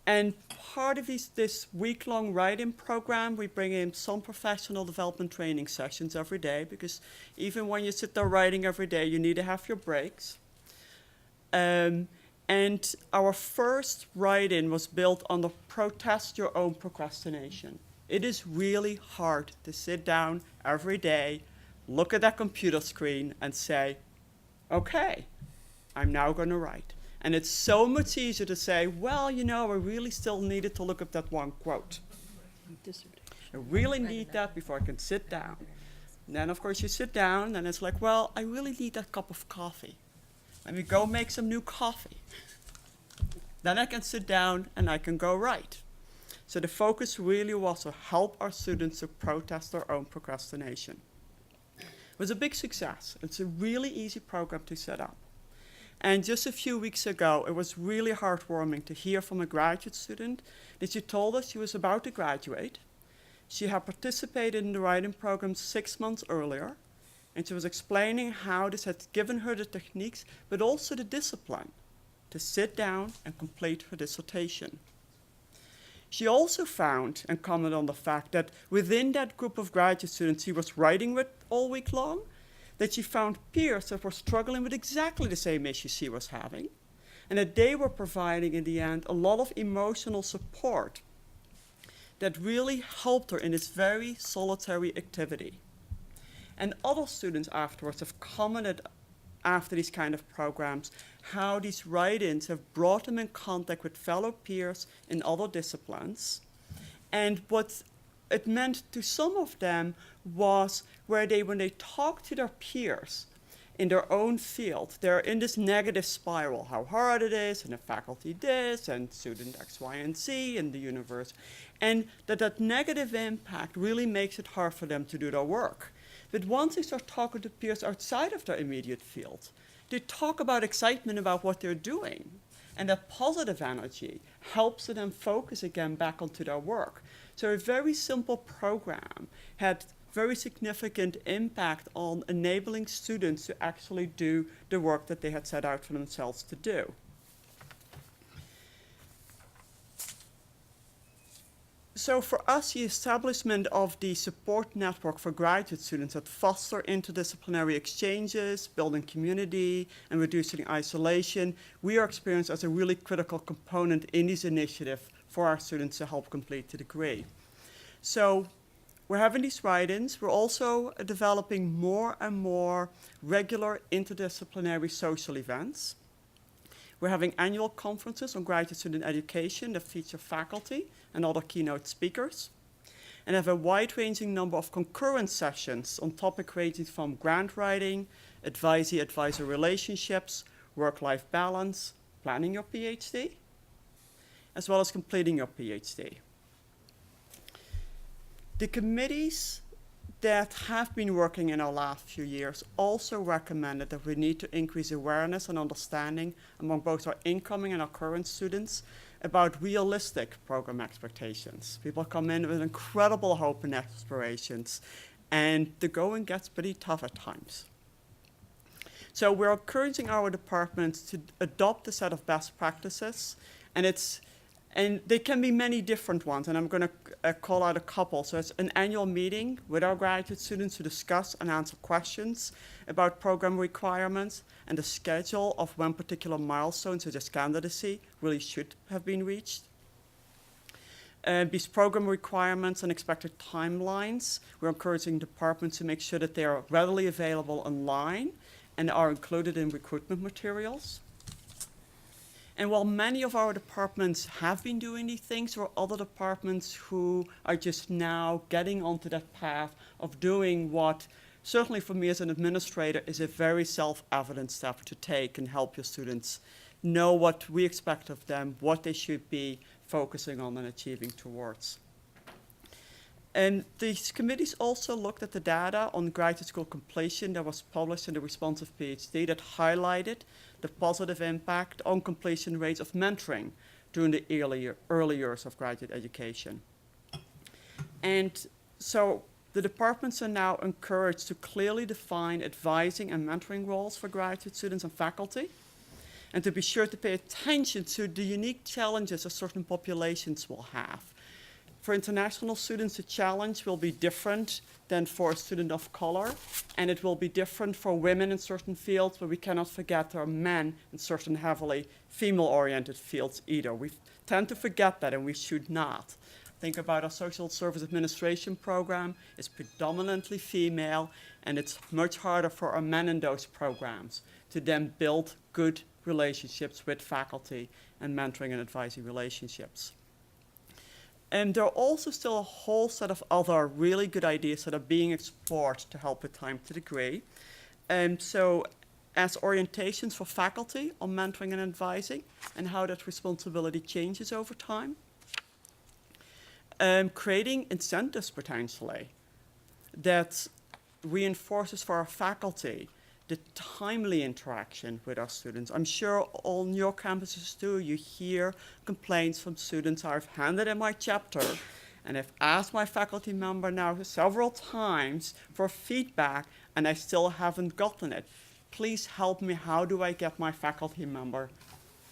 And part of this week-long writing program, we bring in some professional development training sessions every day, because even when you sit there writing every day, you need to have your breaks. And our first write-in was built on the protest your own procrastination. It is really hard to sit down every day, look at that computer screen and say, okay, I'm now going to write. And it's so much easier to say, well, you know, I really still needed to look up that one quote. I really need that before I can sit down. And then, of course, you sit down, and it's like, well, I really need that cup of coffee. Let me go make some new coffee. Then I can sit down and I can go write. So the focus really was to help our students to protest their own procrastination. It was a big success. It's a really easy program to set up. And just a few weeks ago, it was really heartwarming to hear from a graduate student that she told us she was about to graduate. She had participated in the writing program 6 months earlier, and she was explaining how this had given her the techniques, but also the discipline to sit down and complete her dissertation. She also found and commented on the fact that within that group of graduate students she was writing with all week long, that she found peers that were struggling with exactly the same issues she was having, and that they were providing, in the end, a lot of emotional support that really helped her in this very solitary activity. And other students afterwards have commented after these kind of programs how these write-ins have brought them in contact with fellow peers in other disciplines. And what it meant to some of them was where they, when they talk to their peers in their own field, they're in this negative spiral, how hard it is, and the faculty this, and student X, Y, and Z in the universe, and that negative impact really makes it hard for them to do their work. But once they start talking to peers outside of their immediate field, they talk about excitement about what they're doing, and that positive energy helps them focus again back onto their work. So a very simple program had very significant impact on enabling students to actually do the work that they had set out for themselves to do. So for us, the establishment of the support network for graduate students that foster interdisciplinary exchanges, building community, and reducing isolation, we are experienced as a really critical component in this initiative for our students to help complete the degree. So we're having these write-ins. We're also developing more and more regular interdisciplinary social events. We're having annual conferences on graduate student education that feature faculty and other keynote speakers, and have a wide-ranging number of concurrent sessions on topics ranging from grant writing, advisee-advisor relationships, work-life balance, planning your PhD, as well as completing your PhD. The committees that have been working in our last few years also recommended that we need to increase awareness and understanding among both our incoming and our current students about realistic program expectations. People come in with incredible hope and aspirations, and the going gets pretty tough at times. So we're encouraging our departments to adopt a set of best practices, and they can be many different ones, and I'm going to call out a couple. So it's an annual meeting with our graduate students to discuss and answer questions about program requirements and the schedule of when particular milestones, such as candidacy, really should have been reached. These program requirements and expected timelines, we're encouraging departments to make sure that they are readily available online and are included in recruitment materials. And while many of our departments have been doing these things, there are other departments who are just now getting onto that path of doing what, certainly for me as an administrator, is a very self-evident step to take and help your students know what we expect of them, what they should be focusing on and achieving towards. And these committees also looked at the data on graduate school completion that was published in the Responsive PhD that highlighted the positive impact on completion rates of mentoring during the early years of graduate education. And so the departments are now encouraged to clearly define advising and mentoring roles for graduate students and faculty, and to be sure to pay attention to the unique challenges that certain populations will have. For international students, the challenge will be different than for a student of color, and it will be different for women in certain fields, but we cannot forget there are men in certain heavily female-oriented fields either. We tend to forget that, and we should not. Think about our social service administration program. It's predominantly female, and it's much harder for our men in those programs to then build good relationships with faculty and mentoring and advising relationships. And there are also still a whole set of other really good ideas that are being explored to help with time to degree. So as orientations for faculty on mentoring and advising and how that responsibility changes over time. Creating incentives potentially that reinforces for our faculty the timely interaction with our students. I'm sure on your campuses too, you hear complaints from students. I've handed in my chapter and I've asked my faculty member now several times for feedback and I still haven't gotten it. Please help me, how do I get my faculty member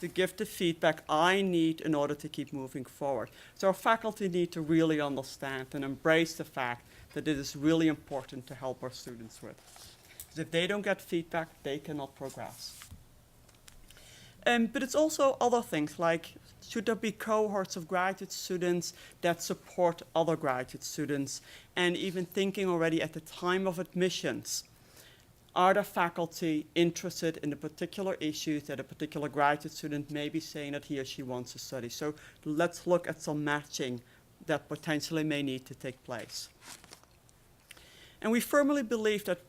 to give the feedback I need in order to keep moving forward? So our faculty need to really understand and embrace the fact that it is really important to help our students with. If they don't get feedback, they cannot progress. But it's also other things like, should there be cohorts of graduate students that support other graduate students? And even thinking already at the time of admissions, are the faculty interested in the particular issues that a particular graduate student may be saying that he or she wants to study? So let's look at some matching that potentially may need to take place. And we firmly believe that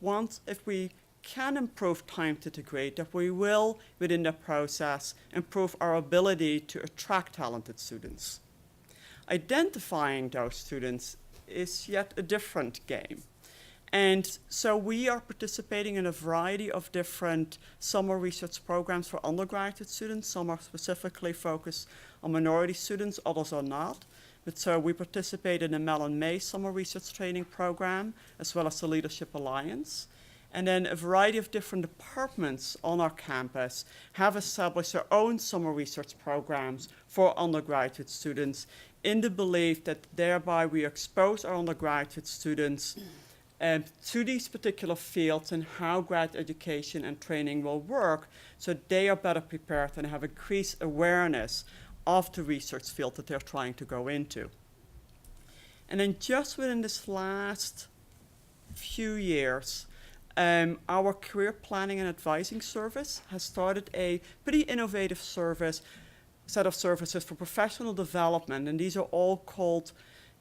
if we can improve time to degree, that we will, within the process, improve our ability to attract talented students. Identifying those students is yet a different game. And so we are participating in a variety of different summer research programs for undergraduate students. Some are specifically focused on minority students, others are not. But so we participate in the Mel and May Summer Research Training Program, as well as the Leadership Alliance. And then a variety of different departments on our campus have established their own summer research programs for undergraduate students in the belief that thereby we expose our undergraduate students to these particular fields and how grad education and training will work so they are better prepared and have increased awareness of the research field that they're trying to go into. And then just within this last few years, our career planning and advising service has started a pretty innovative set of services for professional development, and these are all called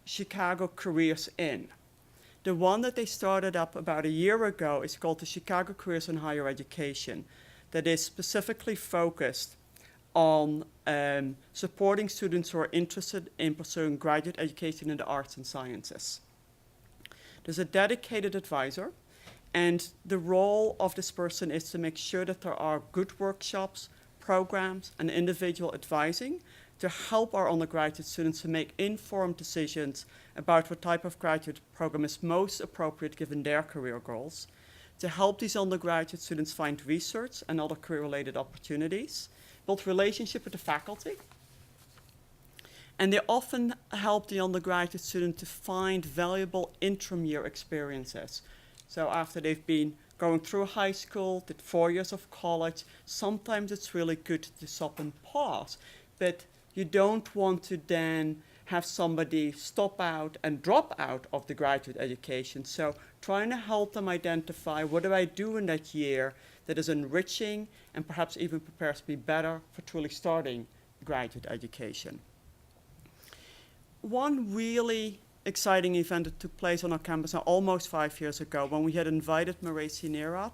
Chicago Careers In. The one that they started up about a year ago is called the Chicago Careers in Higher Education, that is specifically focused on supporting students who are interested in pursuing graduate education in the arts and sciences. There's a dedicated advisor, and the role of this person is to make sure that there are good workshops, programs, and individual advising to help our undergraduate students to make informed decisions about what type of graduate program is most appropriate given their career goals, to help these undergraduate students find research and other career-related opportunities, build relationship with the faculty, and they often help the undergraduate student to find valuable interim year experiences. So after they've been going through high school, did 4 years of college, sometimes it's really good to stop and pause, but you don't want to then have somebody stop out and drop out of the graduate education. So trying to help them identify, what do I do in that year that is enriching and perhaps even prepares me better for truly starting graduate education. One really exciting event that took place on our campus now almost 5 years ago when we had invited Maresi Nerat,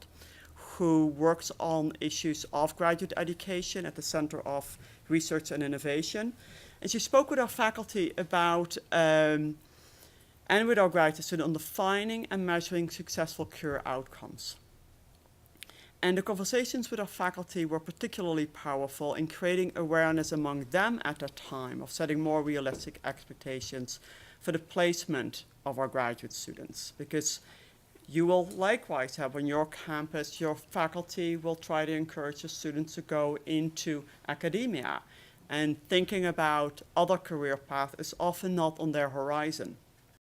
who works on issues of graduate education at the Center of Research and Innovation. And she spoke with our faculty about, and with our graduate students, on defining and measuring successful career outcomes. And the conversations with our faculty were particularly powerful in creating awareness among them at that time of setting more realistic expectations for the placement of our graduate students. Because You will likewise have on your campus, your faculty will try to encourage the students to go into academia. And thinking about other career paths is often not on their horizon.